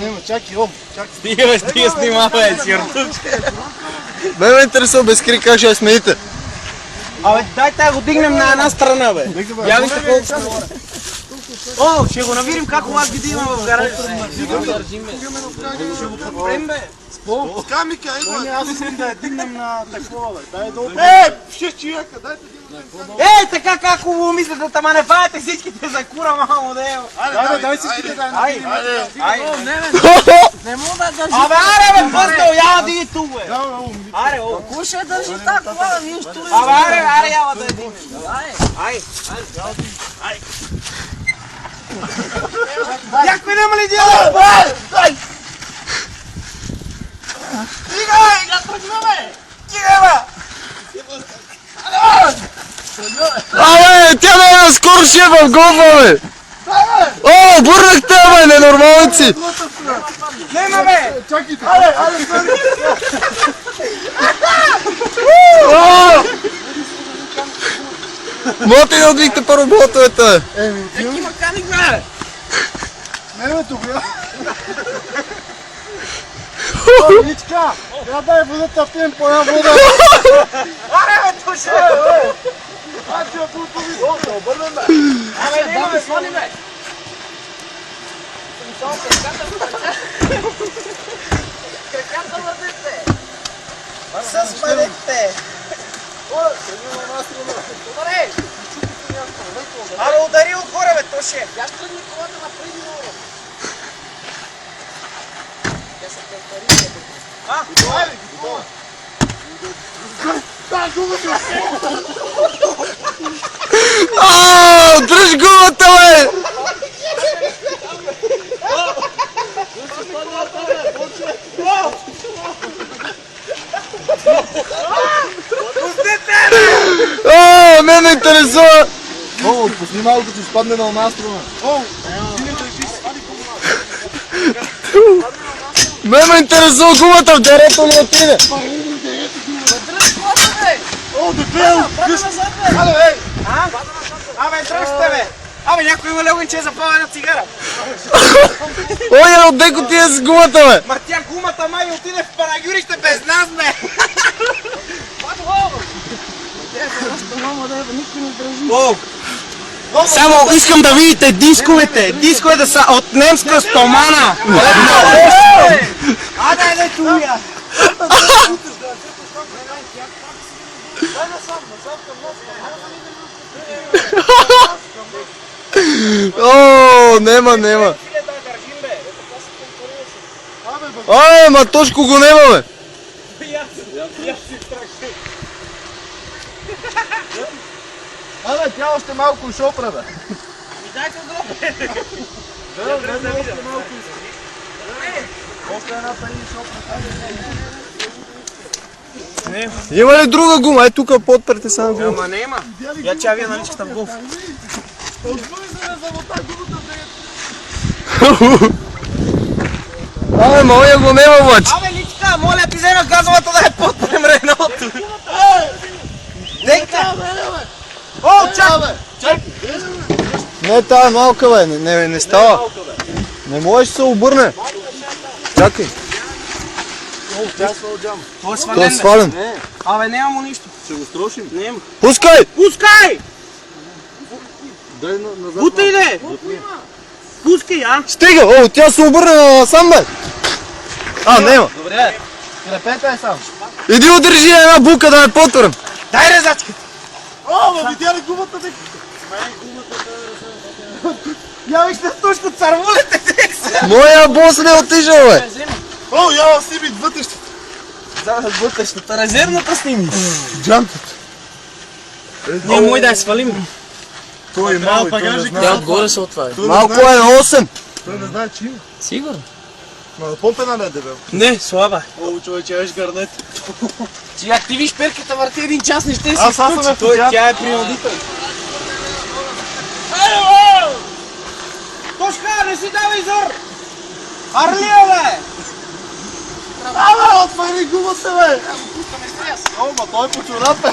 Няма, чакай, Ом, чакай. Стига снимавай, сиртуче. Ме интересува без крик как ще я смените. Абе, дай го дигнем на една страна, бе. Я вижте колко са горе. О, ще го навирим как вас ги има в гаража. Ще го подпрем, бе. Камика, аз искам да я дигнем на такова, бе. Дай долу. Шест човека, дайте Така како го мислите, тама не фаете всичките за кура, мамо, део. дай всичките да Не мога да държи. Абе, аре, бе, пъстел, я диги тук, бе. Аре, о. Кой ще държи така, кола, ние ще турим. Абе, аре, яла да дигнем. Ай. Някой няма ли дела? Дай! Стигай! Я тръгна, бе! Стигай, бе! Абе, тя да скоро ще е в голфа, бе! О, обърнахте, бе, ненормалници! Нема, бе! Чакайте. Можете да отвихте първо ботовете, бе! Еки маканик, бе! Не, бе, добре. Ничка, я дай водата, пием по една вода. Аре, бе, туше! Аз я тут ви. Обърнем, бе. Абе, нема, бе, свали, бе! Краката върдите! С парите! Добре! Аре, удари отгоре, бе, туше! Я тръгни колата напреди много. Тя се препари. Дръж гумата, бе! Мен ме интересува! О, пусни малко, че спадне на една струна. Мен ме интересува гумата в дерето ли отиде? Дръж колата, бе! О, дебел! Абе, дръжте, бе! Абе, някой има легонче запава на цигара! Ой, отдеко ти е с гумата, бе! Ма тя гумата май отиде в Панагюрище без нас, бе! О! Само искам да видите дисковете! Дисковете са от немска стомана! Адай, туя! О, нема. Ай, ма точко го нема, бе! Абе, тя още малко ще опре, бе. Дайте го! Още една пари ще опре. Има ли друга гума? Е, тук подпрете само гума. Ама нема! Я че вие наличката в голф. Абе, моя го нема, обаче. Абе, личка, моля ти взема газовата да я подпрем Реното. Дейте! О, чак! Не, тая е малка, бе. Не става. Не можеш да се обърне. Чакай. Това Той е свален. Абе, няма му нищо. Ще го строшим. Нема. Пускай! Пускай! Дай назад. Бутай, де! Пускай, а! Стига! О, тя се обърна сам, бе. Нема. Добре, крепете сам. Иди удържи една бука да ме потвърм. Дай резачката! О, бе, видя ли гумата, бе? Я вижте тушко царвулите си! Моя бос не е отишъл, бе. О, я сними вътрешните. Вътрешната, резервната сними. Джантата. Ние мой да я свалим. Той е малък, той не знае. Тя отгоре се отваря. Малко е на 8. Той не знае, че има. Сигурно? Ма помпена ли е дебел? Не, слаба. О, човече, еш гарнет. Ти активиш перката, върти един час, не ще си Аз съм изключи. Тя е принудител. Тошка, не си давай зор! Арлия, бе! Абе, отвори гумата, бе! О, ма той е по чорапе.